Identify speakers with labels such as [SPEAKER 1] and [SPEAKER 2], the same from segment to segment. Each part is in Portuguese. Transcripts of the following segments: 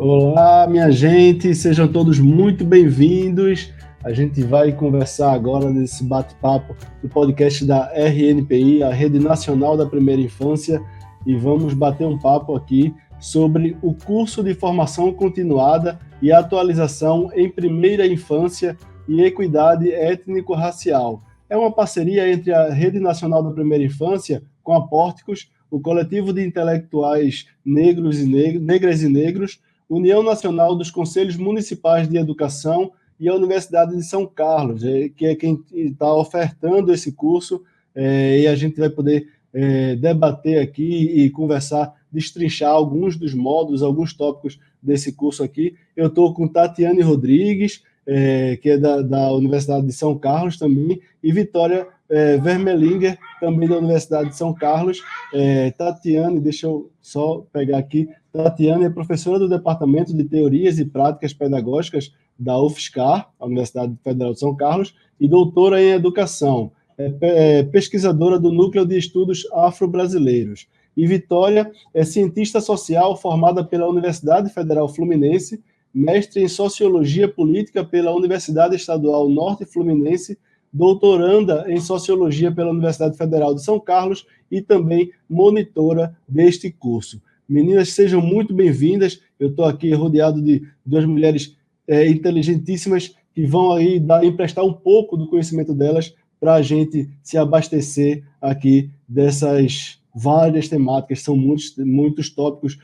[SPEAKER 1] Olá, minha gente, sejam todos muito bem-vindos. A gente vai conversar agora nesse bate-papo do podcast da RNPI, a Rede Nacional da Primeira Infância, e vamos bater um papo aqui sobre o curso de formação continuada e atualização em primeira infância e equidade étnico-racial. É uma parceria entre a Rede Nacional da Primeira Infância com a Pórticos, o Coletivo de Intelectuais Negros e Negras e Negros, União Nacional dos Conselhos Municipais de Educação e a Universidade de São Carlos, que é quem está ofertando esse curso, e a gente vai poder debater aqui e conversar, destrinchar alguns dos módulos, alguns tópicos desse curso aqui. Eu estou com Tatiane Rodrigues, que é da Universidade de São Carlos também, e Vitória Vermelinger, também da Universidade de São Carlos. Tatiane, deixa eu só pegar aqui. Tatiane é professora do Departamento de Teorias e Práticas Pedagógicas da UFSCar, a Universidade Federal de São Carlos, e doutora em Educação. É pesquisadora do Núcleo de Estudos Afro-Brasileiros. E Vitória é cientista social formada pela Universidade Federal Fluminense, mestre em Sociologia Política pela Universidade Estadual Norte Fluminense, doutoranda em Sociologia pela Universidade Federal de São Carlos e também monitora deste curso. Meninas, sejam muito bem-vindas. Eu estou aqui rodeado de duas mulheres inteligentíssimas que vão aí emprestar um pouco do conhecimento delas para a gente se abastecer aqui dessas várias temáticas. São muitos tópicos.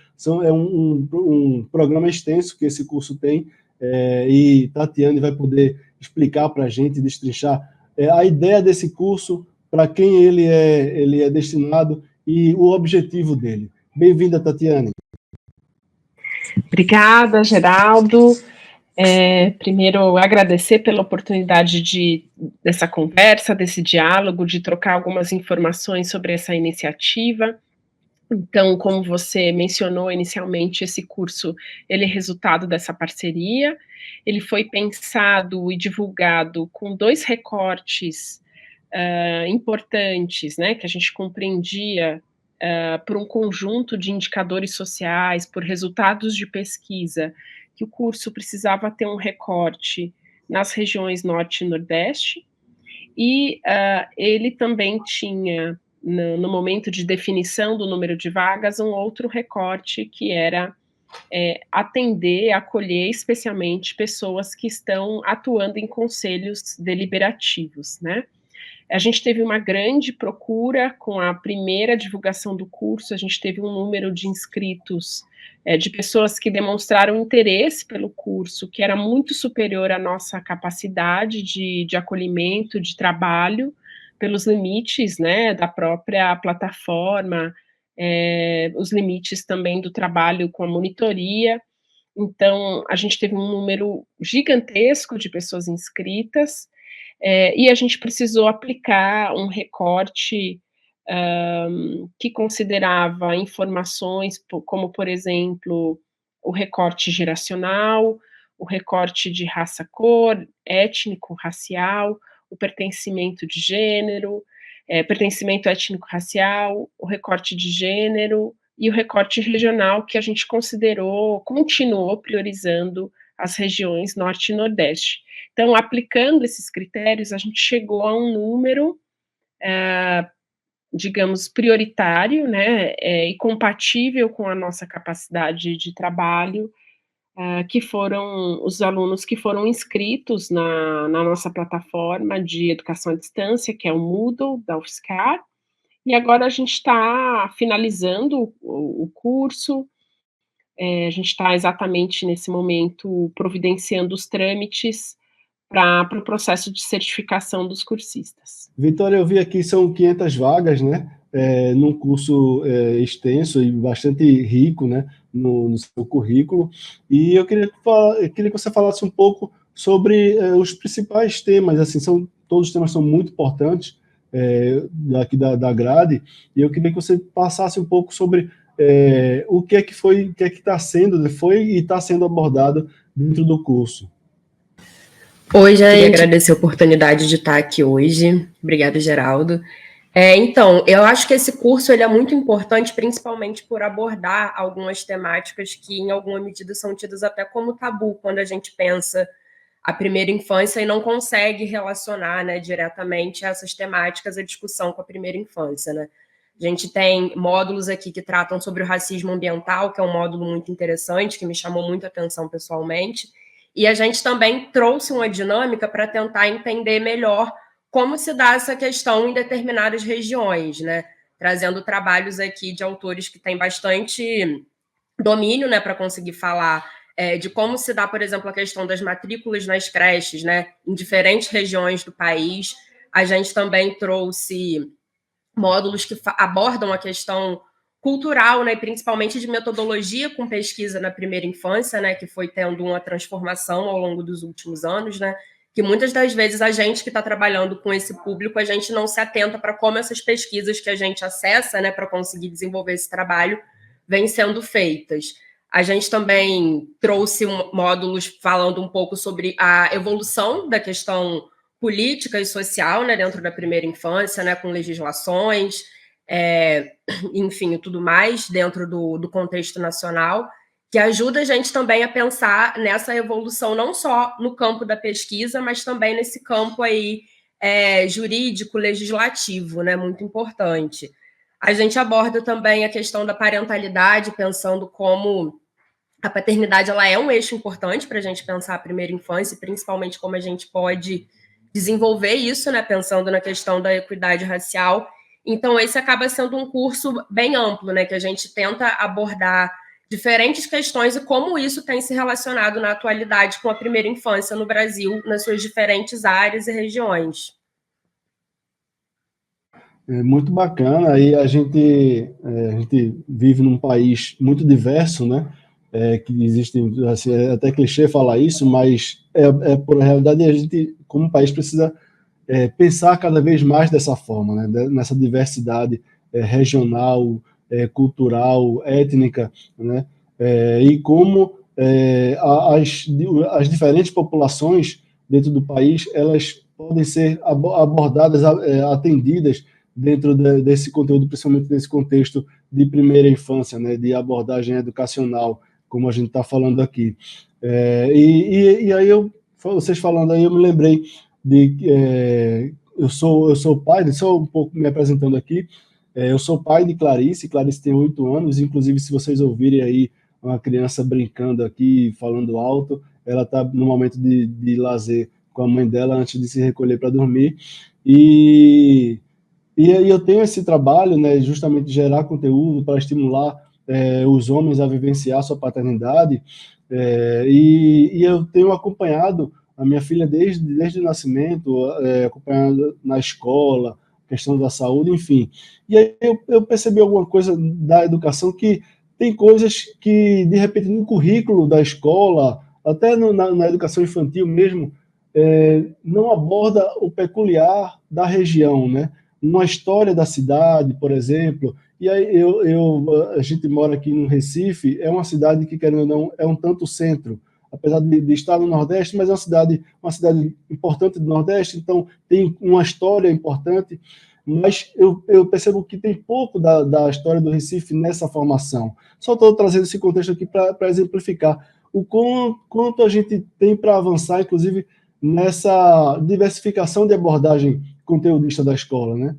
[SPEAKER 1] É um programa extenso que esse curso tem, e Tatiane vai poder explicar para a gente, destrinchar a ideia desse curso, para quem ele é destinado e o objetivo dele. Bem-vinda, Tatiane.
[SPEAKER 2] Obrigada, Geraldo. Primeiro, agradecer pela oportunidade dessa conversa, desse diálogo, de trocar algumas informações sobre essa iniciativa. Então, como você mencionou inicialmente, esse curso ele é resultado dessa parceria. Ele foi pensado e divulgado com dois recortes importantes, né, que a gente compreendia por um conjunto de indicadores sociais, por resultados de pesquisa, que o curso precisava ter um recorte nas regiões Norte e Nordeste, e ele também tinha, no momento de definição do número de vagas, um outro recorte que era atender, acolher especialmente pessoas que estão atuando em conselhos deliberativos, né? A gente teve uma grande procura com a primeira divulgação do curso, a gente teve um número de inscritos, de pessoas que demonstraram interesse pelo curso, que era muito superior à nossa capacidade de acolhimento, de trabalho, pelos limites, né, da própria plataforma, os limites também do trabalho com a monitoria. Então, a gente teve um número gigantesco de pessoas inscritas, e a gente precisou aplicar um recorte que considerava informações como, por exemplo, o recorte geracional, o recorte de raça-cor, étnico-racial, o pertencimento de gênero, pertencimento étnico-racial, o recorte de gênero e o recorte regional, que a gente continuou priorizando as regiões Norte e Nordeste. Então, aplicando esses critérios, a gente chegou a um número, digamos, prioritário, né, e compatível com a nossa capacidade de trabalho, que foram os alunos que foram inscritos na nossa plataforma de educação à distância, que é o Moodle, da UFSCar, e agora a gente está finalizando o curso. A gente está exatamente nesse momento providenciando os trâmites para o processo de certificação dos cursistas.
[SPEAKER 1] Vitória, eu vi aqui que são 500 vagas, né? Num curso extenso e bastante rico, né? No seu currículo. E eu queria que você falasse um pouco sobre os principais temas. Assim, todos os temas são muito importantes aqui da grade. E eu queria que você passasse um pouco sobre o que é que está sendo, foi e está sendo abordado dentro do curso.
[SPEAKER 3] Oi, gente. Queria agradecer a oportunidade de estar aqui hoje. Obrigada, Geraldo. Então, eu acho que esse curso ele é muito importante, principalmente por abordar algumas temáticas que, em alguma medida, são tidas até como tabu quando a gente pensa a primeira infância e não consegue relacionar, né, diretamente essas temáticas à discussão com a primeira infância, né? A gente tem módulos aqui que tratam sobre o racismo ambiental, que é um módulo muito interessante, que me chamou muito a atenção pessoalmente, e a gente também trouxe uma dinâmica para tentar entender melhor como se dá essa questão em determinadas regiões, né? Trazendo trabalhos aqui de autores que têm bastante domínio, né, para conseguir falar de como se dá, por exemplo, a questão das matrículas nas creches, né, em diferentes regiões do país. A gente também trouxe módulos que abordam a questão cultural, né, principalmente de metodologia com pesquisa na primeira infância, né, que foi tendo uma transformação ao longo dos últimos anos, né, que muitas das vezes a gente que está trabalhando com esse público, a gente não se atenta para como essas pesquisas que a gente acessa, né, para conseguir desenvolver esse trabalho, vêm sendo feitas. A gente também trouxe módulos falando um pouco sobre a evolução da questão política e social, né, dentro da primeira infância, né, com legislações, enfim, tudo mais dentro do contexto nacional, que ajuda a gente também a pensar nessa evolução não só no campo da pesquisa, mas também nesse campo aí jurídico, legislativo, né, muito importante. A gente aborda também a questão da parentalidade, pensando como a paternidade ela é um eixo importante para a gente pensar a primeira infância, principalmente como a gente pode desenvolver isso, né, pensando na questão da equidade racial. Então, esse acaba sendo um curso bem amplo, né, que a gente tenta abordar diferentes questões e como isso tem se relacionado na atualidade com a primeira infância no Brasil, nas suas diferentes áreas e regiões.
[SPEAKER 1] É muito bacana, aí a gente vive num país muito diverso, né? Que existem, assim, é até clichê falar isso, mas por realidade a gente, como país, precisa pensar cada vez mais dessa forma, né? Nessa diversidade regional, cultural, étnica, né? E como as diferentes populações dentro do país, elas podem ser abordadas, atendidas dentro desse conteúdo, principalmente nesse contexto de primeira infância, né, de abordagem educacional, como a gente está falando aqui. E aí vocês falando aí, eu me lembrei eu sou pai, só um pouco me apresentando aqui, eu sou pai de Clarice, Clarice tem 8 anos, inclusive se vocês ouvirem aí uma criança brincando aqui, falando alto, ela está no momento de lazer com a mãe dela antes de se recolher para dormir, e e aí eu tenho esse trabalho, né, justamente de gerar conteúdo para estimular os homens a vivenciar sua paternidade, e eu tenho acompanhado a minha filha desde o nascimento, acompanhando na escola, questão da saúde, enfim. E aí eu percebi alguma coisa da educação que tem coisas que, de repente, no currículo da escola, até na educação infantil mesmo, não aborda o peculiar da região, né? Uma história da cidade, por exemplo. E aí a gente mora aqui no Recife, é uma cidade que, querendo ou não, é um tanto centro, apesar de estar no Nordeste, mas é uma cidade importante do Nordeste, então tem uma história importante, mas eu percebo que tem pouco da história do Recife nessa formação. Só estou trazendo esse contexto aqui para exemplificar o quanto a gente tem para avançar, inclusive, nessa diversificação de abordagem conteudista da escola, né?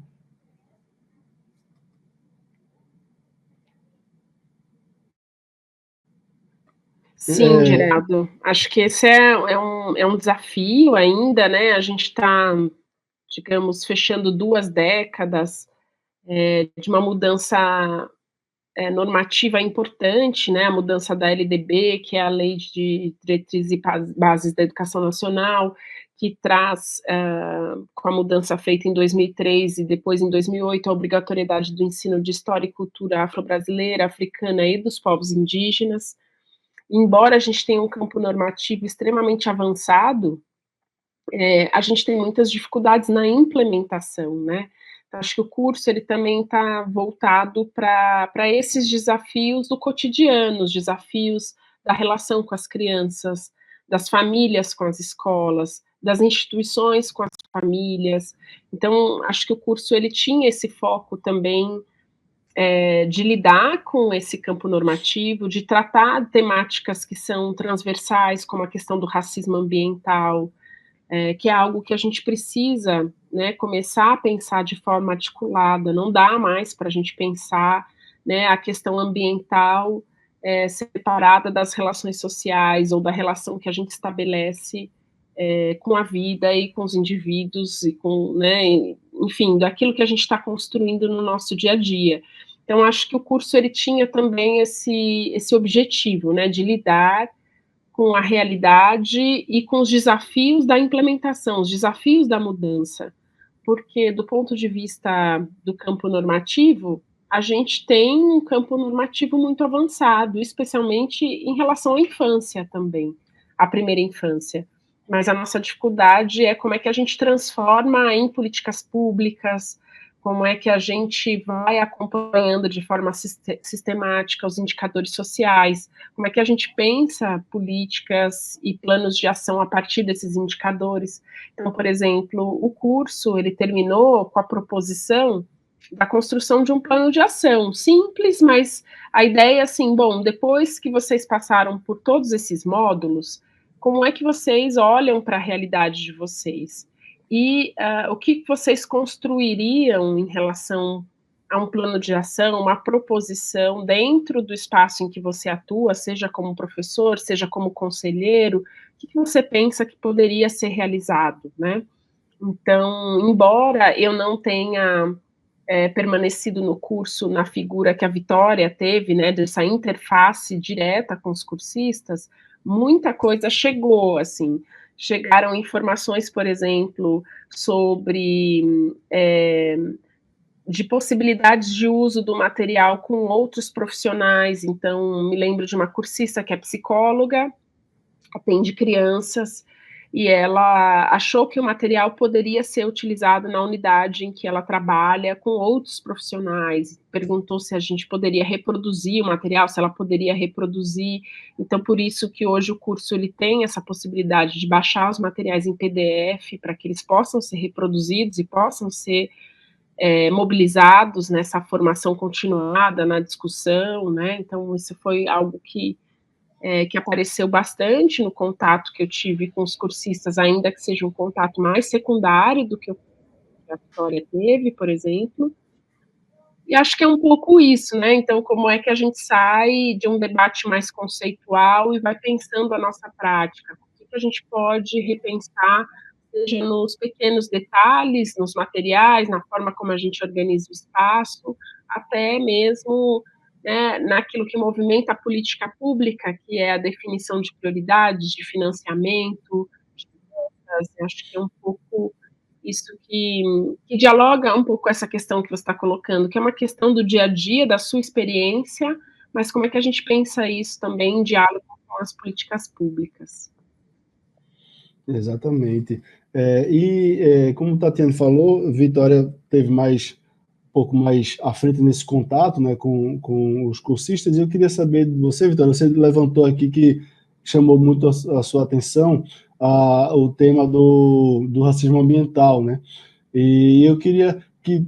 [SPEAKER 2] Sim, Geraldo. Acho que esse é um desafio ainda, né? A gente está, digamos, fechando 2 décadas de uma mudança normativa importante, né? A mudança da LDB, que é a Lei de Diretrizes e Bases da Educação Nacional, que traz, com a mudança feita em 2003 e depois em 2008, a obrigatoriedade do ensino de história e cultura afro-brasileira, africana e dos povos indígenas. Embora a gente tenha um campo normativo extremamente avançado, a gente tem muitas dificuldades na implementação, né? Então, acho que o curso ele também está voltado para esses desafios do cotidiano, os desafios da relação com as crianças, das famílias com as escolas, das instituições com as famílias. Então, acho que o curso ele tinha esse foco também de lidar com esse campo normativo, de tratar temáticas que são transversais, como a questão do racismo ambiental, que é algo que a gente precisa, né, começar a pensar de forma articulada. Não dá mais para a gente pensar, né, a questão ambiental separada das relações sociais ou da relação que a gente estabelece com a vida e com os indivíduos e com, né, enfim, daquilo que a gente está construindo no nosso dia a dia. Então, acho que o curso ele tinha também esse objetivo, né, de lidar com a realidade e com os desafios da implementação, os desafios da mudança, porque do ponto de vista do campo normativo, a gente tem um campo normativo muito avançado, especialmente em relação à infância também, à primeira infância. Mas a nossa dificuldade é como é que a gente transforma em políticas públicas, como é que a gente vai acompanhando de forma sistemática os indicadores sociais, como é que a gente pensa políticas e planos de ação a partir desses indicadores. Então, por exemplo, o curso, ele terminou com a proposição da construção de um plano de ação, simples, mas a ideia é assim, bom, depois que vocês passaram por todos esses módulos, como é que vocês olham para a realidade de vocês? E o que vocês construiriam em relação a um plano de ação, uma proposição dentro do espaço em que você atua, seja como professor, seja como conselheiro, o que você pensa que poderia ser realizado, né? Então, embora eu não tenha permanecido no curso na figura que a Vitória teve, né, dessa interface direta com os cursistas, muita coisa chegou, assim, chegaram informações, por exemplo, sobre de possibilidades de uso do material com outros profissionais. Então, me lembro de uma cursista que é psicóloga, atende crianças, e ela achou que o material poderia ser utilizado na unidade em que ela trabalha com outros profissionais, perguntou se a gente poderia reproduzir o material, se ela poderia reproduzir. Então, por isso que hoje o curso ele tem essa possibilidade de baixar os materiais em PDF para que eles possam ser reproduzidos e possam ser mobilizados nessa formação continuada, na discussão, né? Então, isso foi algo que apareceu bastante no contato que eu tive com os cursistas, ainda que seja um contato mais secundário do que a Vitória teve, por exemplo. E acho que é um pouco isso, né? Então, como é que a gente sai de um debate mais conceitual e vai pensando a nossa prática? O que a gente pode repensar, seja nos pequenos detalhes, nos materiais, na forma como a gente organiza o espaço, até mesmo, né, naquilo que movimenta a política pública, que é a definição de prioridades, de financiamento, de metas. Acho que é um pouco isso que dialoga um pouco com essa questão que você está colocando, que é uma questão do dia a dia, da sua experiência, mas como é que a gente pensa isso também em diálogo com as políticas públicas.
[SPEAKER 1] Exatamente. Como o Tatiana falou, Vitória teve um pouco mais à frente nesse contato, né, com os cursistas, e eu queria saber de você, Vitória, você levantou aqui que chamou muito a sua atenção o tema do racismo ambiental, né? E eu queria que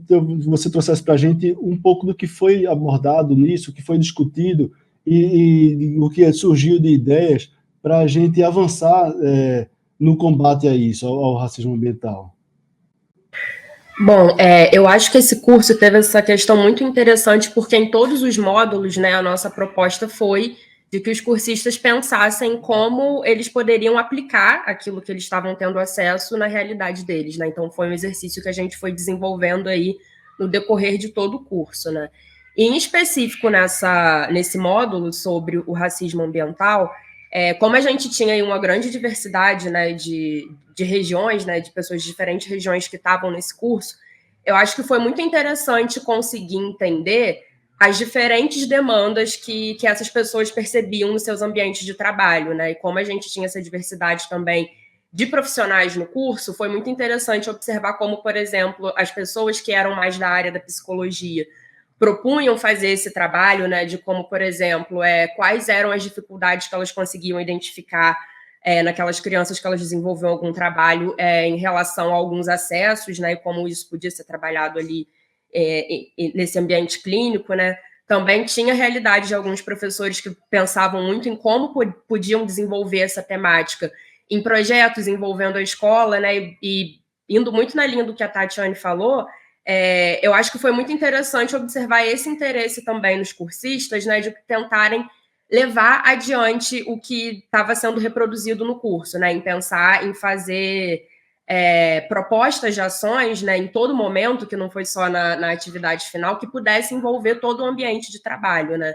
[SPEAKER 1] você trouxesse para a gente um pouco do que foi abordado nisso, o que foi discutido e o que surgiu de ideias para a gente avançar no combate a isso, ao racismo ambiental.
[SPEAKER 3] Bom, eu acho que esse curso teve essa questão muito interessante, porque em todos os módulos, né, a nossa proposta foi de que os cursistas pensassem como eles poderiam aplicar aquilo que eles estavam tendo acesso na realidade deles, né? Então, foi um exercício que a gente foi desenvolvendo aí no decorrer de todo o curso, né? E, em específico, nesse módulo sobre o racismo ambiental, como a gente tinha aí uma grande diversidade, né, de regiões, né, de pessoas de diferentes regiões que estavam nesse curso, eu acho que foi muito interessante conseguir entender as diferentes demandas que essas pessoas percebiam nos seus ambientes de trabalho, né? E como a gente tinha essa diversidade também de profissionais no curso, foi muito interessante observar como, por exemplo, as pessoas que eram mais da área da psicologia propunham fazer esse trabalho, né, de como, por exemplo, quais eram as dificuldades que elas conseguiam identificar naquelas crianças que elas desenvolviam algum trabalho em relação a alguns acessos, né, e como isso podia ser trabalhado ali nesse ambiente clínico, né. Também tinha a realidade de alguns professores que pensavam muito em como podiam desenvolver essa temática em projetos envolvendo a escola, né, e indo muito na linha do que a Tatiane falou, eu acho que foi muito interessante observar esse interesse também nos cursistas, né, de tentarem levar adiante o que estava sendo reproduzido no curso, né, em pensar em fazer propostas de ações, né, em todo momento, que não foi só na atividade final, que pudesse envolver todo o ambiente de trabalho, né.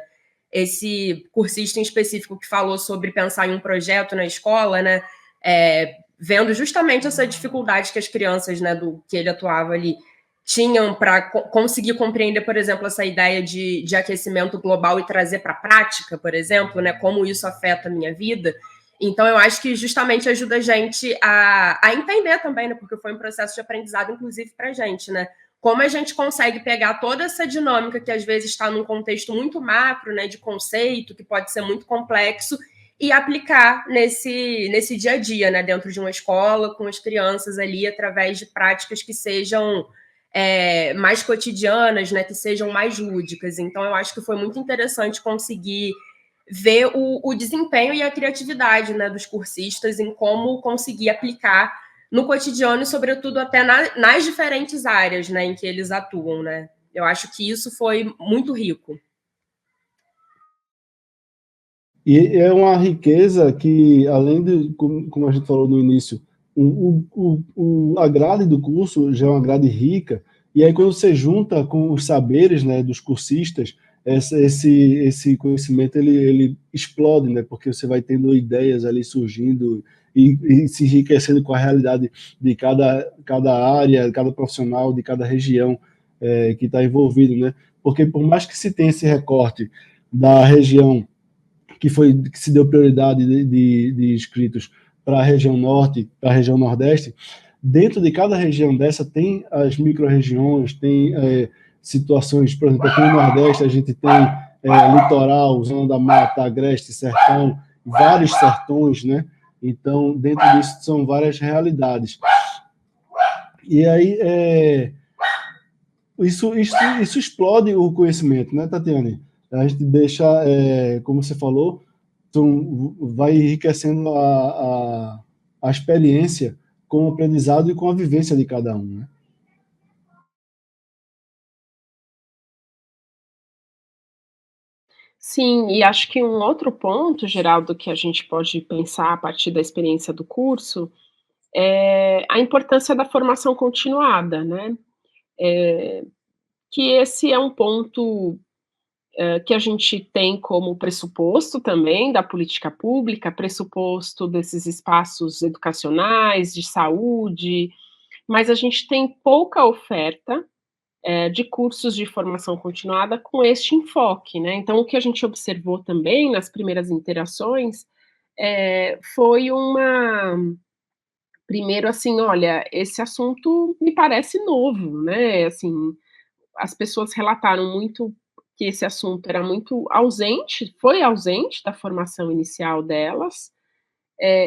[SPEAKER 3] Esse cursista em específico que falou sobre pensar em um projeto na escola, né, vendo justamente essa dificuldade que as crianças, né, do que ele atuava ali, tinham para conseguir compreender, por exemplo, essa ideia de aquecimento global e trazer para a prática, por exemplo, né, como isso afeta a minha vida. Então, eu acho que justamente ajuda a gente a entender também, né, porque foi um processo de aprendizado, inclusive, para a gente, né, como a gente consegue pegar toda essa dinâmica que às vezes está num contexto muito macro, né, de conceito, que pode ser muito complexo, e aplicar nesse dia a dia, né, dentro de uma escola, com as crianças ali, através de práticas que sejam mais cotidianas, né, que sejam mais lúdicas. Então, eu acho que foi muito interessante conseguir ver o desempenho e a criatividade, né, dos cursistas em como conseguir aplicar no cotidiano e, sobretudo, até nas diferentes áreas, né, em que eles atuam, né. Eu acho que isso foi muito rico.
[SPEAKER 1] E é uma riqueza que, além de, como a gente falou no início, a grade do curso já é uma grade rica, e aí quando você junta com os saberes, né, dos cursistas, esse conhecimento ele explode, né, porque você vai tendo ideias ali surgindo e se enriquecendo com a realidade de cada área, cada profissional, de cada região que está envolvido, né, porque por mais que se tenha esse recorte da região que se deu prioridade de inscritos para a região norte, para a região nordeste, dentro de cada região dessa tem as micro-regiões, tem situações, por exemplo, aqui no Nordeste a gente tem litoral, zona da mata, agreste, sertão, vários sertões, né? Então, dentro disso são várias realidades. E aí, isso explode o conhecimento, né, Tatiane? A gente deixa, como você falou, então vai enriquecendo a experiência com o aprendizado e com a vivência de cada um, né?
[SPEAKER 2] Sim, e acho que um outro ponto, Geraldo, que a gente pode pensar a partir da experiência do curso, é a importância da formação continuada, né? Que esse é um ponto que a gente tem como pressuposto também da política pública, pressuposto desses espaços educacionais, de saúde, mas a gente tem pouca oferta de cursos de formação continuada com este enfoque, né? Então, o que a gente observou também nas primeiras interações foi primeiro assim, olha, esse assunto me parece novo, né? Assim, as pessoas relataram muito que esse assunto era muito ausente, foi ausente da formação inicial delas,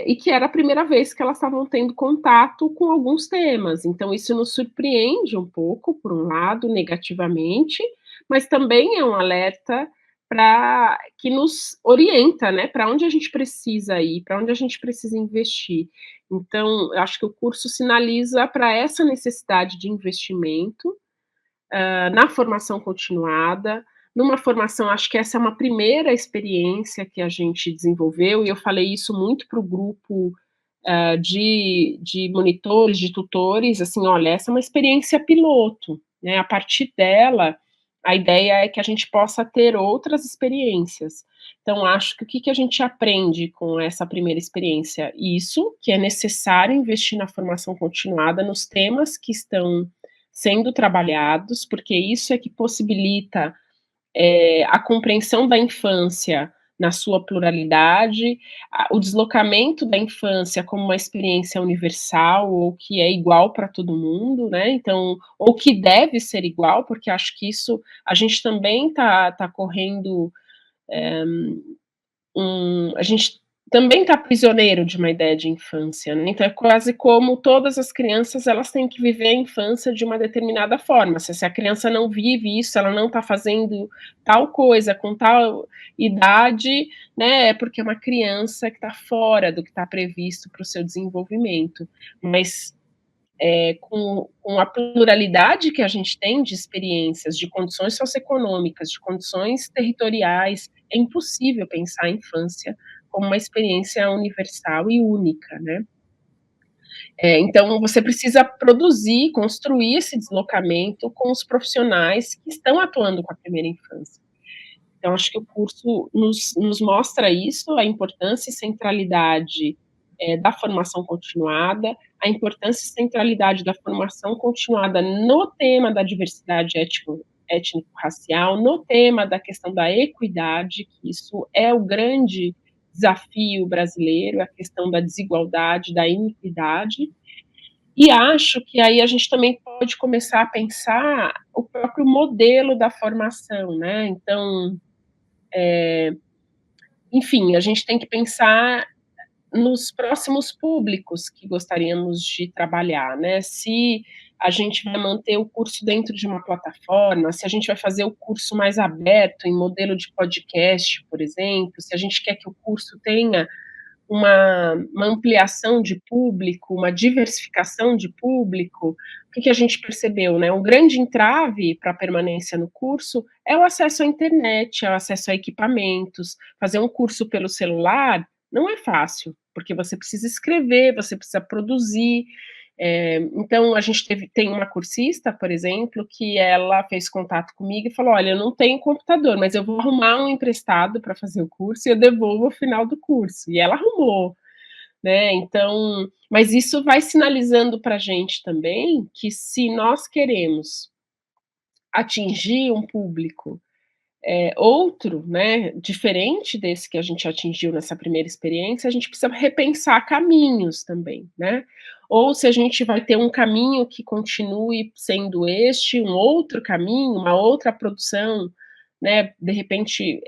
[SPEAKER 2] e que era a primeira vez que elas estavam tendo contato com alguns temas. Então, isso nos surpreende um pouco, por um lado, negativamente, mas também é um alerta para que nos orienta, né, para onde a gente precisa ir, para onde a gente precisa investir. Então, eu acho que o curso sinaliza para essa necessidade de investimento na formação continuada, numa formação, acho que essa é uma primeira experiência que a gente desenvolveu, e eu falei isso muito para o grupo de monitores, de tutores, assim, olha, essa é uma experiência piloto, né? A partir dela, a ideia é que a gente possa ter outras experiências. Então, acho que o que a gente aprende com essa primeira experiência? Isso, que é necessário investir na formação continuada nos temas que estão sendo trabalhados, porque isso é que possibilita a compreensão da infância na sua pluralidade, o deslocamento da infância como uma experiência universal ou que é igual para todo mundo, né? Então, ou que deve ser igual, porque acho que isso a gente também tá correndo a gente também está prisioneiro de uma ideia de infância, né? Então é quase como todas as crianças, elas têm que viver a infância de uma determinada forma. Se a criança não vive isso, ela não está fazendo tal coisa com tal idade, né? É porque é uma criança que está fora do que está previsto para o seu desenvolvimento. Mas com a pluralidade que a gente tem de experiências, de condições socioeconômicas, de condições territoriais, é impossível pensar a infância como uma experiência universal e única, né? Então, você precisa produzir, construir esse deslocamento com os profissionais que estão atuando com a primeira infância. Então, acho que o curso nos mostra isso, a importância e centralidade da formação continuada, a importância e centralidade da formação continuada no tema da diversidade étnico-racial, no tema da questão da equidade, que isso é o grande desafio brasileiro, a questão da desigualdade, da iniquidade, e acho que aí a gente também pode começar a pensar o próprio modelo da formação, né? Então, enfim, a gente tem que pensar nos próximos públicos que gostaríamos de trabalhar, né? Se a gente vai manter o curso dentro de uma plataforma, se a gente vai fazer o curso mais aberto, em modelo de podcast, por exemplo, se a gente quer que o curso tenha uma ampliação de público, uma diversificação de público, o que a gente percebeu, né? Um grande entrave para a permanência no curso é o acesso à internet, é o acesso a equipamentos. Fazer um curso pelo celular não é fácil, porque você precisa escrever, você precisa produzir. Então, a gente tem uma cursista, por exemplo, que ela fez contato comigo e falou: olha, eu não tenho computador, mas eu vou arrumar um emprestado para fazer o curso e eu devolvo ao final do curso. E ela arrumou, né? Então, mas isso vai sinalizando para a gente também que se nós queremos atingir um público outro, né, diferente desse que a gente atingiu nessa primeira experiência, a gente precisa repensar caminhos também, né? Ou se a gente vai ter um caminho que continue sendo um outro caminho, uma outra produção, né, de repente,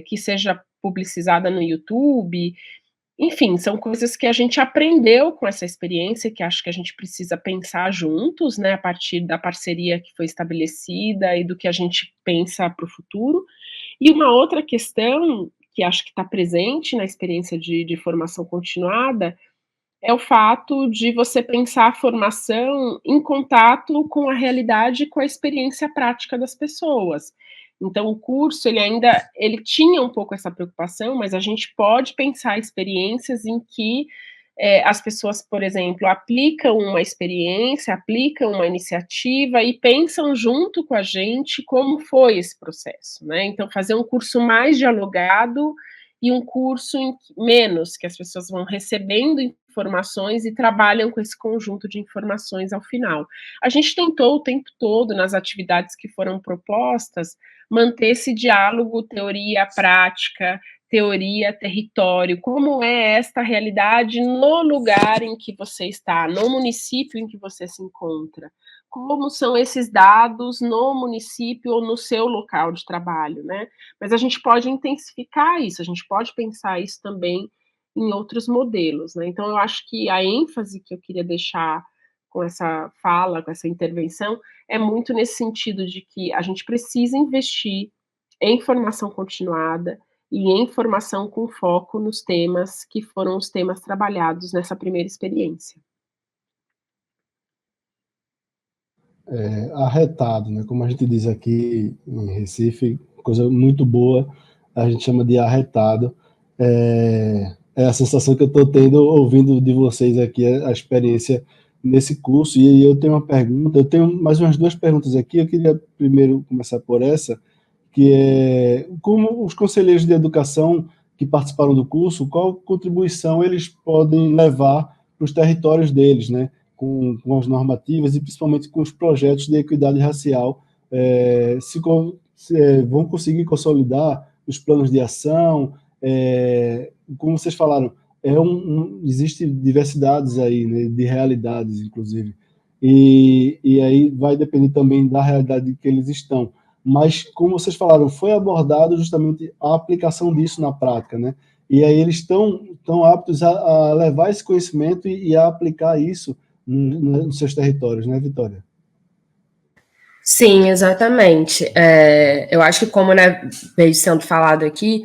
[SPEAKER 2] que seja publicizada no YouTube. Enfim, são coisas que a gente aprendeu com essa experiência, que acho que a gente precisa pensar juntos, né, a partir da parceria que foi estabelecida e do que a gente pensa para o futuro. E uma outra questão, que acho que está presente na experiência de formação continuada, é o fato de você pensar a formação em contato com a realidade e com a experiência prática das pessoas. Então, o curso, ele tinha um pouco essa preocupação, mas a gente pode pensar experiências em que as pessoas, por exemplo, aplicam uma experiência, aplicam uma iniciativa e pensam junto com a gente como foi esse processo, né? Então, fazer um curso mais dialogado e um curso menos, que as pessoas vão recebendo informações e trabalham com esse conjunto de informações ao final. A gente tentou o tempo todo, nas atividades que foram propostas, manter esse diálogo teoria-prática, teoria, território, como é esta realidade no lugar em que você está, no município em que você se encontra, como são esses dados no município ou no seu local de trabalho, né? Mas a gente pode intensificar isso, a gente pode pensar isso também em outros modelos, né? Então, eu acho que a ênfase que eu queria deixar com essa fala, com essa intervenção, é muito nesse sentido de que a gente precisa investir em formação continuada e em formação com foco nos temas que foram os temas trabalhados nessa primeira experiência.
[SPEAKER 1] Arretado, né? Como a gente diz aqui em Recife, coisa muito boa, a gente chama de arretado. É a sensação que eu estou tendo ouvindo de vocês aqui, a experiência nesse curso. E eu tenho uma pergunta, eu tenho mais umas duas perguntas aqui. Eu queria primeiro começar por essa, que é como os conselheiros de educação que participaram do curso, qual contribuição eles podem levar para os territórios deles, né? Com as normativas e principalmente com os projetos de equidade racial, vão conseguir consolidar os planos de ação, como vocês falaram, existe diversidades aí, né, de realidades, inclusive, e aí vai depender também da realidade que eles estão. Mas, como vocês falaram, foi abordado justamente a aplicação disso na prática, né? e aí eles estão aptos a levar esse conhecimento e a aplicar isso nos seus territórios, né, Vitória?
[SPEAKER 3] Sim, exatamente. Eu acho que, como, né, veio sendo falado aqui,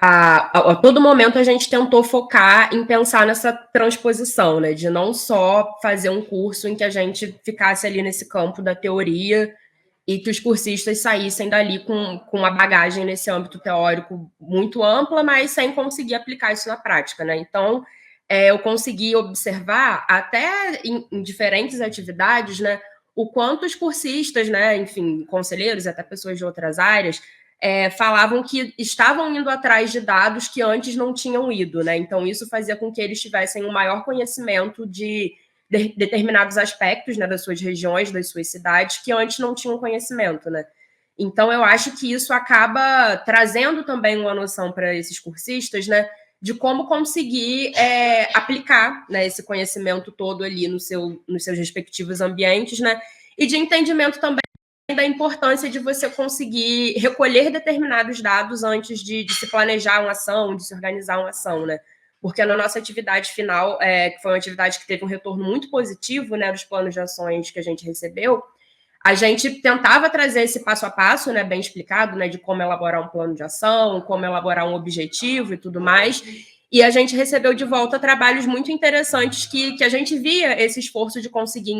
[SPEAKER 3] a todo momento a gente tentou focar em pensar nessa transposição, né, de não só fazer um curso em que a gente ficasse ali nesse campo da teoria e que os cursistas saíssem dali com uma bagagem nesse âmbito teórico muito ampla, mas sem conseguir aplicar isso na prática, né? Então, eu consegui observar, até em diferentes atividades, né, o quanto os cursistas, né, enfim, conselheiros e até pessoas de outras áreas, falavam que estavam indo atrás de dados que antes não tinham ido, né? Então, isso fazia com que eles tivessem um maior conhecimento de determinados aspectos, né, das suas regiões, das suas cidades, que antes não tinham conhecimento, né? Então, eu acho que isso acaba trazendo também uma noção para esses cursistas, né, de como conseguir aplicar, né, esse conhecimento todo ali nos seus respectivos ambientes, né, e de entendimento também da importância de você conseguir recolher determinados dados antes de se planejar uma ação, de se organizar uma ação, né? Porque na nossa atividade final, que foi uma atividade que teve um retorno muito positivo, né, dos planos de ações que a gente recebeu, a gente tentava trazer esse passo a passo, né, bem explicado, né, de como elaborar um plano de ação, como elaborar um objetivo e tudo mais, e a gente recebeu de volta trabalhos muito interessantes que a gente via esse esforço de conseguir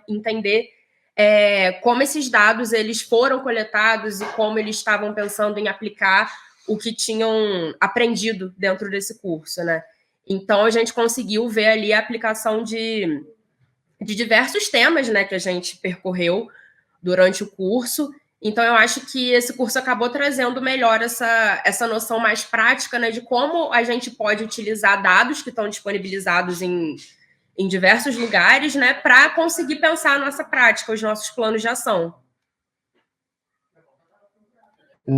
[SPEAKER 3] entender como esses dados eles foram coletados e como eles estavam pensando em aplicar o que tinham aprendido dentro desse curso, né? Então, a gente conseguiu ver ali a aplicação de diversos temas, né, que a gente percorreu durante o curso. Então, eu acho que esse curso acabou trazendo melhor essa noção mais prática, né, de como a gente pode utilizar dados que estão disponibilizados em diversos lugares, né, para conseguir pensar a nossa prática, os nossos planos de ação.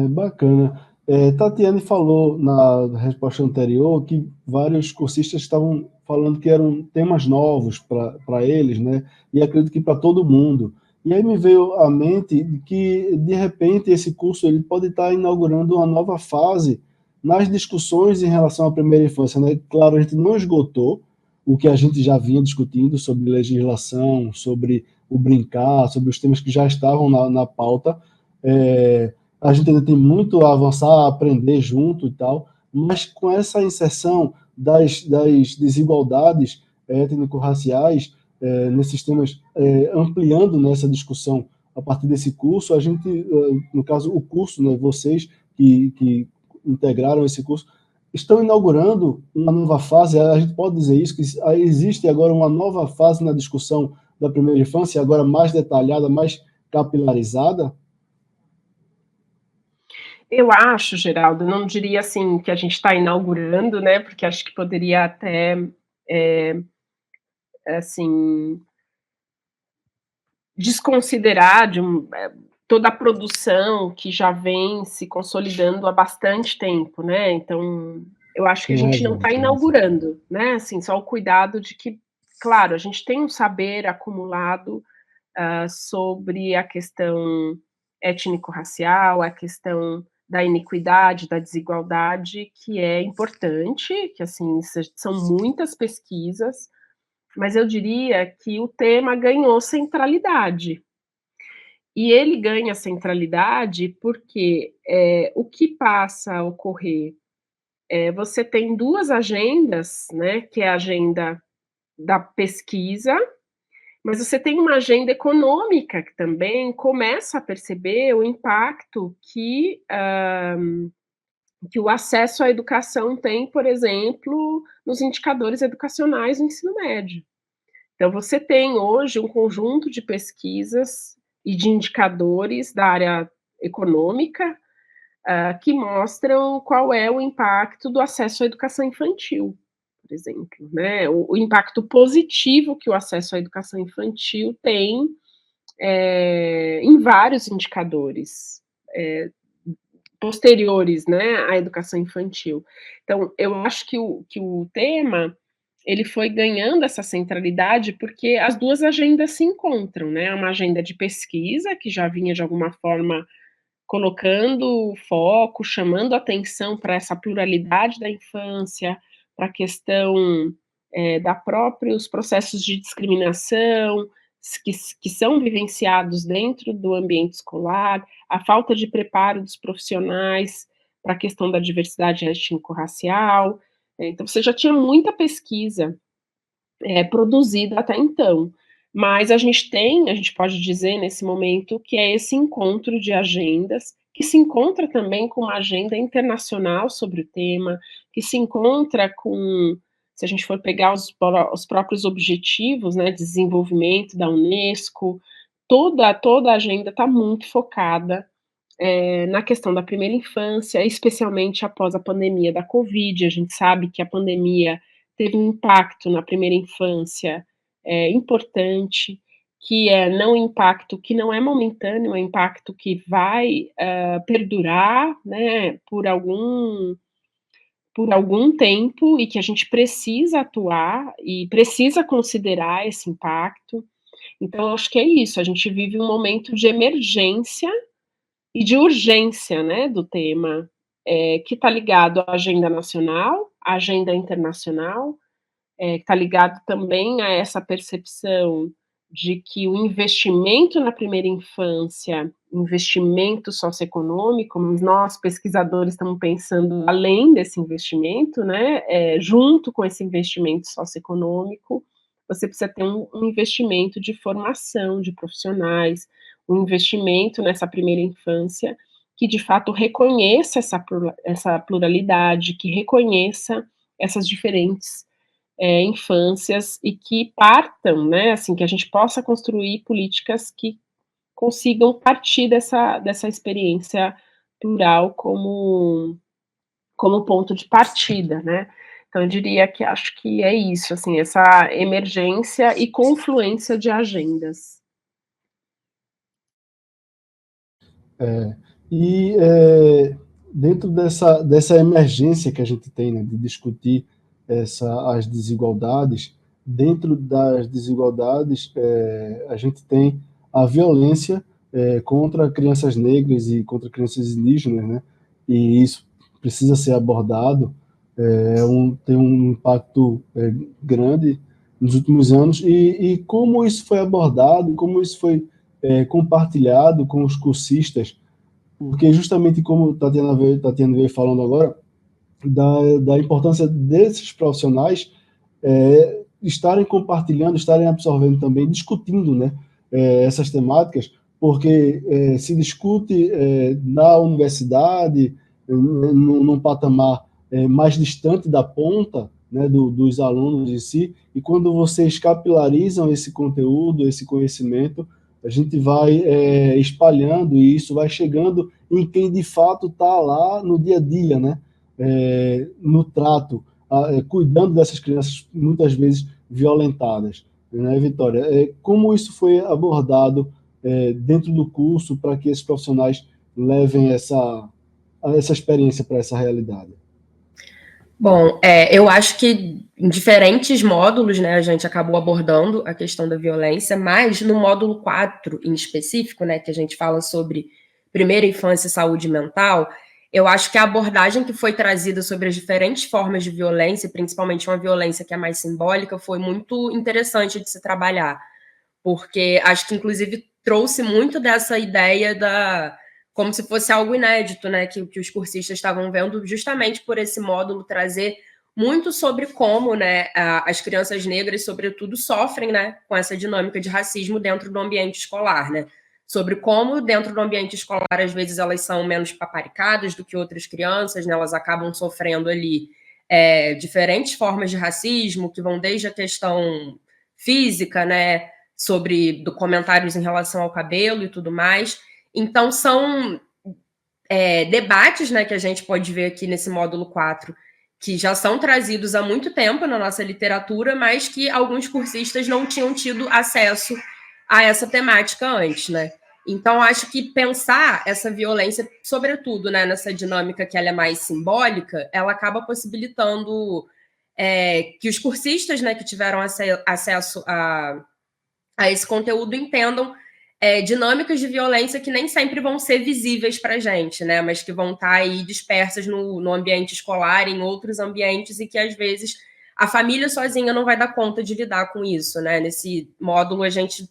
[SPEAKER 1] Bacana. Tatiane falou na resposta anterior que vários cursistas estavam falando que eram temas novos para eles, né? E acredito que para todo mundo. E aí me veio à mente que, de repente, esse curso ele pode estar inaugurando uma nova fase nas discussões em relação à primeira infância, né? Claro, a gente não esgotou o que a gente já vinha discutindo sobre legislação, sobre o brincar, sobre os temas que já estavam na pauta. A gente ainda tem muito a avançar, a aprender junto e tal, mas com essa inserção das desigualdades étnico-raciais nesses temas, ampliando nessa discussão a partir desse curso, a gente, no caso, o curso, né, vocês que integraram esse curso, estão inaugurando uma nova fase, a gente pode dizer isso, que existe agora uma nova fase na discussão da primeira infância, agora mais detalhada, mais capilarizada.
[SPEAKER 2] Eu acho, Geraldo, não diria assim que a gente está inaugurando, né? Porque acho que poderia até, assim, desconsiderar toda a produção que já vem se consolidando há bastante tempo, né? Então, eu acho que a gente não está inaugurando, né? Assim, só o cuidado de que, claro, a gente tem um saber acumulado sobre a questão étnico-racial, a questão da iniquidade, da desigualdade, que é importante, que assim são muitas pesquisas, mas eu diria que o tema ganhou centralidade. E ele ganha centralidade porque o que passa a ocorrer você tem duas agendas, né, que é a agenda da pesquisa, mas você tem uma agenda econômica que também começa a perceber o impacto que o acesso à educação tem, por exemplo, nos indicadores educacionais do ensino médio. Então, você tem hoje um conjunto de pesquisas e de indicadores da área econômica que mostram qual é o impacto do acesso à educação infantil, por exemplo, né? O impacto positivo que o acesso à educação infantil tem em vários indicadores posteriores, né, à educação infantil. Então, eu acho que o tema ele foi ganhando essa centralidade porque as duas agendas se encontram, né? Uma agenda de pesquisa que já vinha de alguma forma colocando foco, chamando atenção para essa pluralidade da infância, para a questão da próprios processos de discriminação que são vivenciados dentro do ambiente escolar, a falta de preparo dos profissionais para a questão da diversidade étnico-racial. Então, você já tinha muita pesquisa produzida até então. Mas a gente pode dizer nesse momento que é esse encontro de agendas, que se encontra também com uma agenda internacional sobre o tema, que se encontra com, se a gente for pegar os próprios objetivos, né, de desenvolvimento da Unesco, toda a agenda está muito focada na questão da primeira infância, especialmente após a pandemia da Covid. A gente sabe que a pandemia teve um impacto na primeira infância importante, que não um impacto que não é momentâneo, é um impacto que vai perdurar, né, por algum tempo, e que a gente precisa atuar e precisa considerar esse impacto. Então, eu acho que é isso, a gente vive um momento de emergência e de urgência, né, do tema, que está ligado à agenda nacional, à agenda internacional, que está ligado também a essa percepção de que o investimento na primeira infância, investimento socioeconômico, mas nós, pesquisadores, estamos pensando além desse investimento, né, junto com esse investimento socioeconômico, você precisa ter um investimento de formação de profissionais, um investimento nessa primeira infância que, de fato, reconheça essa pluralidade, que reconheça essas diferentes infâncias e que partam, né, assim, que a gente possa construir políticas que consigam partir dessa experiência plural como ponto de partida, né. Então eu diria que acho que é isso, assim, essa emergência e confluência de agendas.
[SPEAKER 1] E dentro dessa emergência que a gente tem, né, de discutir as desigualdades, dentro das desigualdades a gente tem a violência contra crianças negras e contra crianças indígenas, né, e isso precisa ser abordado, tem um impacto grande nos últimos anos, e como isso foi abordado, como isso foi compartilhado com os cursistas, porque justamente como Tatiana veio falando agora, da importância desses profissionais estarem compartilhando, estarem absorvendo também, discutindo, né, essas temáticas, porque se discute na universidade, num patamar mais distante da ponta, né, dos alunos em si, e quando vocês capilarizam esse conteúdo, esse conhecimento, a gente vai espalhando, e isso vai chegando em quem de fato está lá no dia a dia, né? No trato, cuidando dessas crianças muitas vezes violentadas, né, Vitória? Como isso foi abordado dentro do curso para que esses profissionais levem essa experiência para essa realidade?
[SPEAKER 3] Bom, eu acho que em diferentes módulos, né, a gente acabou abordando a questão da violência, mas no módulo 4 em específico, né, que a gente fala sobre primeira infância e saúde mental, eu acho que a abordagem que foi trazida sobre as diferentes formas de violência, principalmente uma violência que é mais simbólica, foi muito interessante de se trabalhar, porque acho que, inclusive, trouxe muito dessa ideia como se fosse algo inédito, né, que os cursistas estavam vendo, justamente por esse módulo trazer muito sobre como, né, as crianças negras, sobretudo, sofrem, né, com essa dinâmica de racismo dentro do ambiente escolar, né, sobre como dentro do ambiente escolar, às vezes, elas são menos paparicadas do que outras crianças, né, elas acabam sofrendo ali diferentes formas de racismo, que vão desde a questão física, né, sobre comentários em relação ao cabelo e tudo mais. Então, são debates, né, que a gente pode ver aqui nesse módulo 4, que já são trazidos há muito tempo na nossa literatura, mas que alguns cursistas não tinham tido acesso a essa temática antes, né? Então, acho que pensar essa violência, sobretudo, né, nessa dinâmica que ela é mais simbólica, ela acaba possibilitando que os cursistas, né, que tiveram acesso a esse conteúdo entendam dinâmicas de violência que nem sempre vão ser visíveis para a gente, né? Mas que vão estar aí dispersas no ambiente escolar, em outros ambientes, e que às vezes a família sozinha não vai dar conta de lidar com isso, né? Nesse módulo a gente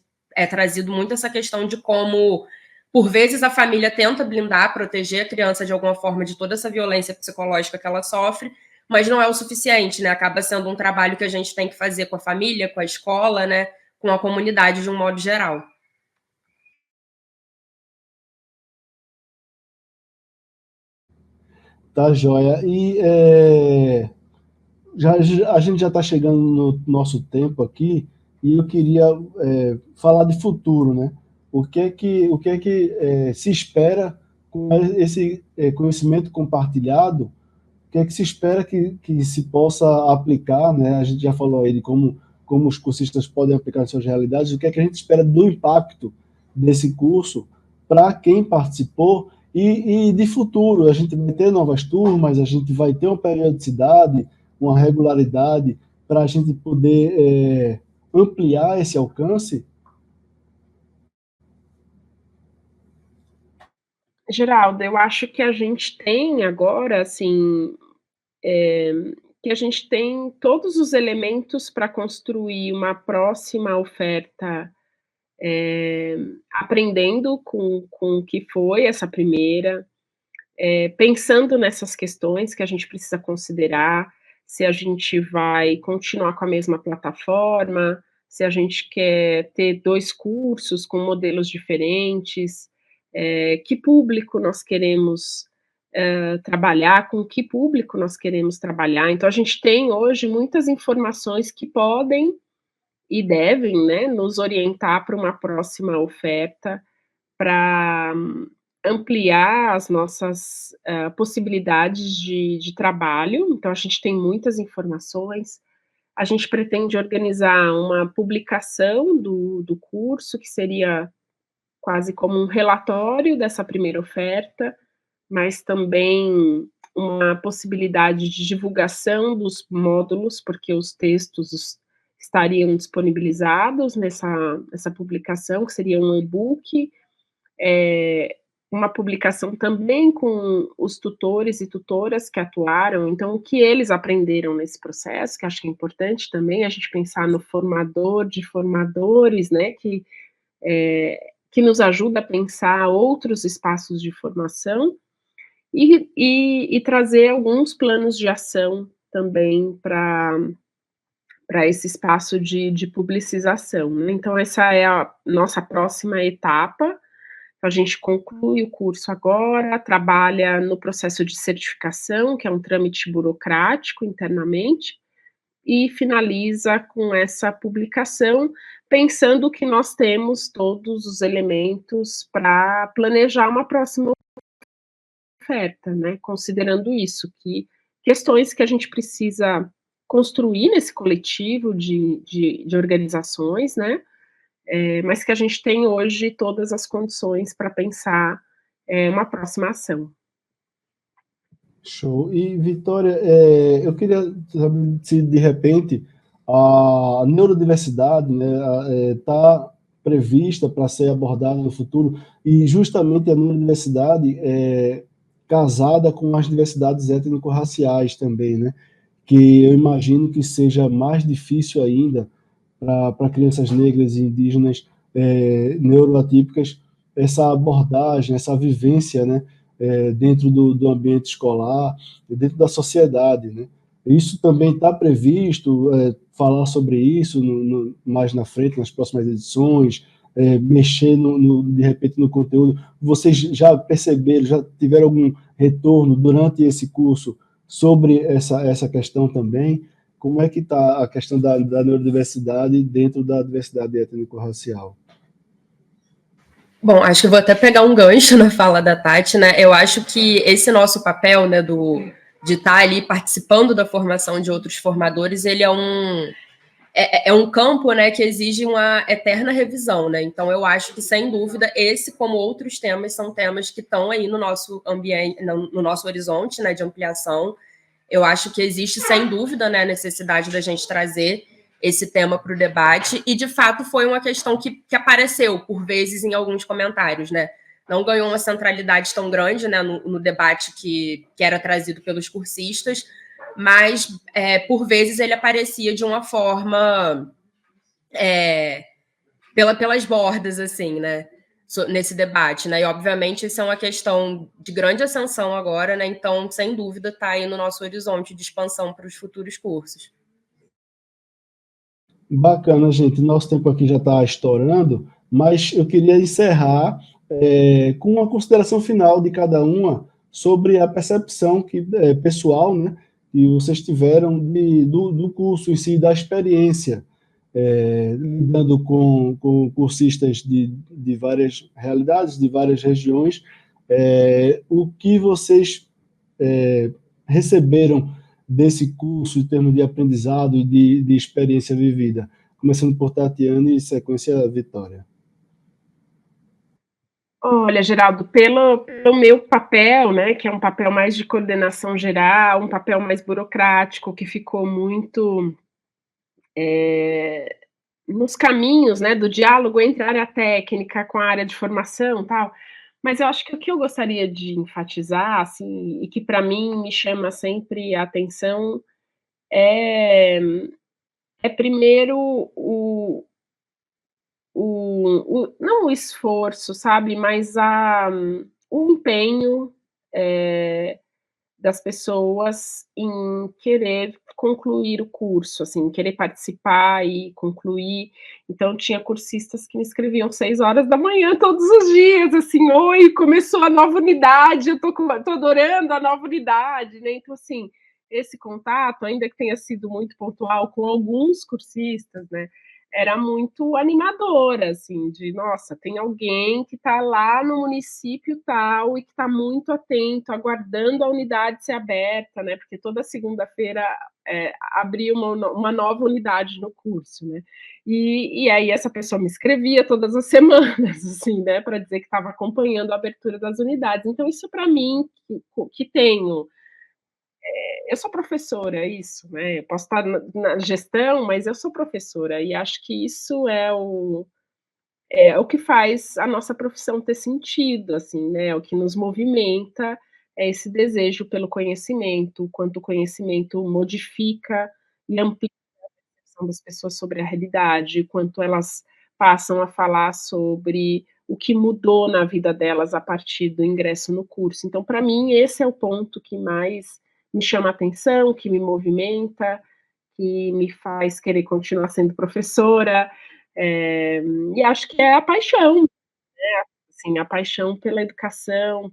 [SPEAKER 3] trazido muito essa questão de como, por vezes, a família tenta blindar, proteger a criança de alguma forma de toda essa violência psicológica que ela sofre, mas não é o suficiente, né? Acaba sendo um trabalho que a gente tem que fazer com a família, com a escola, né? Com a comunidade de um modo geral.
[SPEAKER 1] Tá, joia. E a gente já está chegando no nosso tempo aqui e eu queria falar de futuro, né? O que é que se espera com esse conhecimento compartilhado? O que é que se espera que se possa aplicar, né? A gente já falou aí de como os cursistas podem aplicar em suas realidades. O que é que a gente espera do impacto desse curso para quem participou e de futuro? A gente vai ter novas turmas, a gente vai ter uma periodicidade, uma regularidade para a gente poder ampliar esse alcance.
[SPEAKER 2] Geraldo, eu acho que a gente tem agora, assim, que a gente tem todos os elementos para construir uma próxima oferta, aprendendo com o que foi essa primeira, pensando nessas questões que a gente precisa considerar, se a gente vai continuar com a mesma plataforma, se a gente quer ter 2 cursos com modelos diferentes, que público nós queremos, trabalhar, com que público nós queremos trabalhar. Então a gente tem hoje muitas informações que podem e devem, né, nos orientar para uma próxima oferta, para ampliar as nossas, possibilidades de trabalho. Então a gente tem muitas informações. A gente pretende organizar uma publicação do curso, que seria quase como um relatório dessa primeira oferta, mas também uma possibilidade de divulgação dos módulos, porque os textos estariam disponibilizados nessa publicação, que seria um e-book, uma publicação também com os tutores e tutoras que atuaram, então o que eles aprenderam nesse processo, que acho que é importante também a gente pensar no formador de formadores, né, que nos ajuda a pensar outros espaços de formação, e trazer alguns planos de ação também para esse espaço de publicização, né. Então essa é a nossa próxima etapa. A gente conclui o curso agora, trabalha no processo de certificação, que é um trâmite burocrático internamente, e finaliza com essa publicação, pensando que nós temos todos os elementos para planejar uma próxima oferta, né, considerando isso, que questões que a gente precisa construir nesse coletivo de organizações, né, mas que a gente tem hoje todas as condições para pensar, uma próxima ação.
[SPEAKER 1] Show. E, Vitória, eu queria saber se, de repente, a neurodiversidade, né, está prevista para ser abordada no futuro, e justamente a neurodiversidade casada com as diversidades étnico-raciais também, né? Que eu imagino que seja mais difícil ainda para crianças negras e indígenas neuroatípicas essa abordagem, essa vivência, né, dentro do ambiente escolar, dentro da sociedade, né? Isso também está previsto, falar sobre isso mais na frente, nas próximas edições, mexer, de repente, no conteúdo. Vocês já perceberam, já tiveram algum retorno durante esse curso sobre essa questão também? Como é que está a questão da neurodiversidade dentro da diversidade étnico-racial?
[SPEAKER 3] Bom, acho que vou até pegar um gancho na fala da Tati, né? Eu acho que esse nosso papel, né, de estar ali participando da formação de outros formadores, ele é um campo, né, que exige uma eterna revisão, né? Então eu acho que, sem dúvida, esse, como outros temas, são temas que estão aí no nosso ambiente, no nosso horizonte, né, de ampliação. Eu acho que existe, sem dúvida, né, a necessidade da gente trazer esse tema para o debate, e de fato foi uma questão que apareceu por vezes em alguns comentários, né? Não ganhou uma centralidade tão grande, né, no debate que era trazido pelos cursistas, mas por vezes ele aparecia de uma forma pelas bordas, assim, né, nesse debate, né, e obviamente isso é uma questão de grande ascensão agora, né, então, sem dúvida, está aí no nosso horizonte de expansão para os futuros cursos.
[SPEAKER 1] Bacana, gente. Nosso tempo aqui já está estourando, mas eu queria encerrar com uma consideração final de cada uma sobre a percepção pessoal, né, que vocês tiveram do curso em si, da experiência, lidando com cursistas de várias realidades, de várias regiões, o que vocês receberam desse curso em termos de aprendizado e de experiência vivida? Começando por Tatiana e sequência Vitória.
[SPEAKER 2] Olha, Geraldo, pelo meu papel, né, que é um papel mais de coordenação geral, um papel mais burocrático, que ficou muito nos caminhos, né, do diálogo entre a área técnica com a área de formação, tal. Mas eu acho que o que eu gostaria de enfatizar, assim, e que para mim me chama sempre a atenção é primeiro não o esforço, sabe, mas o empenho das pessoas em querer concluir o curso, assim, querer participar e concluir. Então, tinha cursistas que me escreviam 6 horas da manhã todos os dias, assim, oi, começou a nova unidade, eu tô adorando a nova unidade, né? Então, assim, esse contato, ainda que tenha sido muito pontual com alguns cursistas, né? Era muito animadora, assim, de nossa, tem alguém que está lá no município tal e que está muito atento, aguardando a unidade ser aberta, né? Porque toda segunda-feira abria uma nova unidade no curso, né? E aí essa pessoa me escrevia todas as semanas, assim, né? Para dizer que estava acompanhando a abertura das unidades. Então, isso para mim, que tenho eu sou professora, é isso, né? Eu posso estar na gestão, mas eu sou professora e acho que isso é o que faz a nossa profissão ter sentido, assim, né? É o que nos movimenta, é esse desejo pelo conhecimento, o quanto o conhecimento modifica e amplia a percepção das pessoas sobre a realidade, quanto elas passam a falar sobre o que mudou na vida delas a partir do ingresso no curso. Então, para mim, esse é o ponto que mais me chama a atenção, que me movimenta, que me faz querer continuar sendo professora, e acho que é a paixão, assim, a paixão pela educação,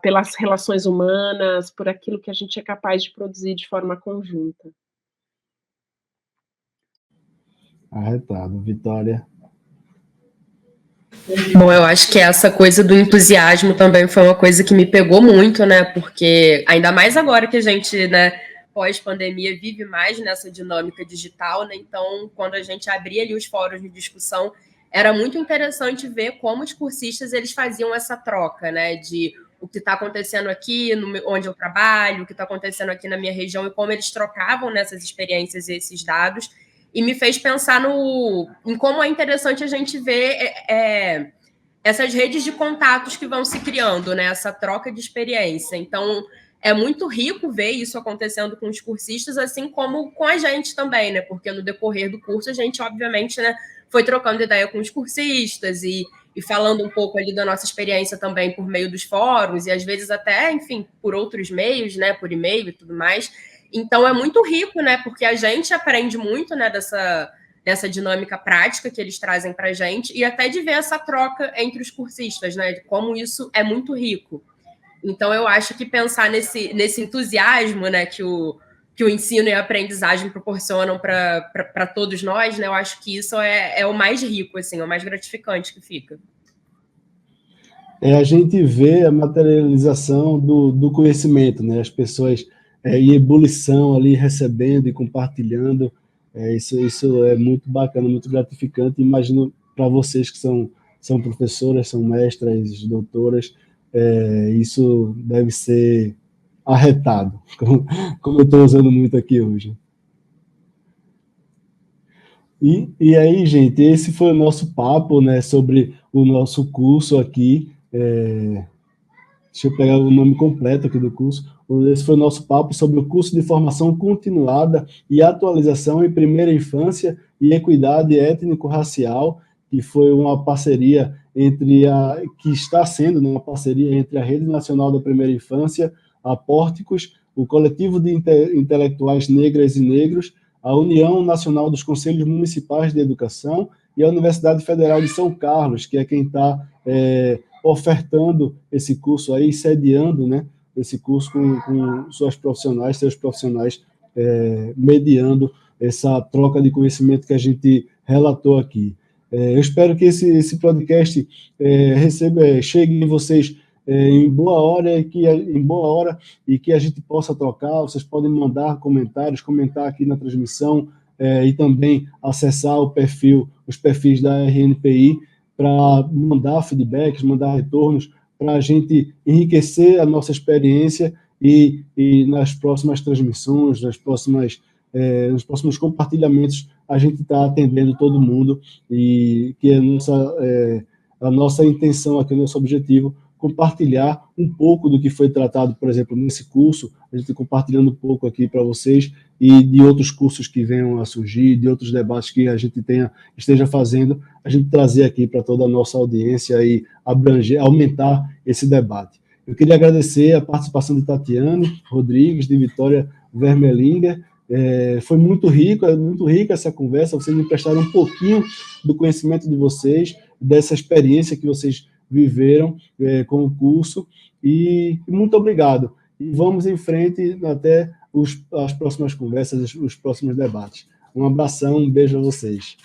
[SPEAKER 2] pelas relações humanas, por aquilo que a gente é capaz de produzir de forma conjunta.
[SPEAKER 1] Arretado, Vitória.
[SPEAKER 3] Bom, eu acho que essa coisa do entusiasmo também foi uma coisa que me pegou muito, né? Porque ainda mais agora que a gente, né, pós-pandemia, vive mais nessa dinâmica digital, né? Então, quando a gente abria ali os fóruns de discussão, era muito interessante ver como os cursistas eles faziam essa troca, né? De o que está acontecendo aqui, onde eu trabalho, o que está acontecendo aqui na minha região e como eles trocavam nessas experiências e esses dados. E me fez pensar em como é interessante a gente ver essas redes de contatos que vão se criando, né? Essa troca de experiência. Então, é muito rico ver isso acontecendo com os cursistas, assim como com a gente também, né? Porque no decorrer do curso, a gente, obviamente, né, foi trocando ideia com os cursistas e falando um pouco ali da nossa experiência também por meio dos fóruns e às vezes até, enfim, por outros meios, né? Por e-mail e tudo mais. Então, é muito rico, né? Porque a gente aprende muito, né, dessa dinâmica prática que eles trazem para a gente e até de ver essa troca entre os cursistas, né? De como isso é muito rico. Então, eu acho que pensar nesse entusiasmo, né, que o ensino e a aprendizagem proporcionam para todos nós, né? Eu acho que isso é o mais rico, assim, é o mais gratificante que fica.
[SPEAKER 1] A gente vê a materialização do conhecimento, né? As pessoas em ebulição ali, recebendo e compartilhando. Isso é muito bacana, muito gratificante. Imagino para vocês que são professoras, são mestras, doutoras, isso deve ser arretado, como eu estou usando muito aqui hoje. E aí, gente, esse foi o nosso papo, né, sobre o nosso curso aqui. Deixa eu pegar o nome completo aqui do curso. Esse foi o nosso papo sobre o curso de formação continuada e atualização em primeira infância e equidade étnico-racial, que foi uma parceria que está sendo, né, uma parceria entre a Rede Nacional da Primeira Infância, a Pórticos, o Coletivo de Intelectuais Negras e Negros, a União Nacional dos Conselhos Municipais de Educação e a Universidade Federal de São Carlos, que é quem está ofertando esse curso aí, sediando, né, esse curso com seus profissionais, mediando essa troca de conhecimento que a gente relatou aqui. Eu espero que esse podcast chegue em vocês em boa hora e que a gente possa trocar. Vocês podem mandar comentários, comentar aqui na transmissão e também acessar os perfis da RNPI para mandar feedbacks, mandar retornos, para a gente enriquecer a nossa experiência e nas próximas transmissões, nos próximos compartilhamentos, a gente está atendendo todo mundo e que a nossa intenção aqui, o nosso objetivo, compartilhar um pouco do que foi tratado, por exemplo, nesse curso, a gente compartilhando um pouco aqui para vocês e de outros cursos que venham a surgir, de outros debates que a gente esteja fazendo, a gente trazer aqui para toda a nossa audiência e aumentar esse debate. Eu queria agradecer a participação de Tatiane Rodrigues, de Vitória Vermelinger. Foi muito rica essa conversa, vocês me prestaram um pouquinho do conhecimento de vocês, dessa experiência que vocês viveram com o curso, e muito obrigado. E vamos em frente até as próximas conversas, os próximos debates. Um abração, um beijo a vocês.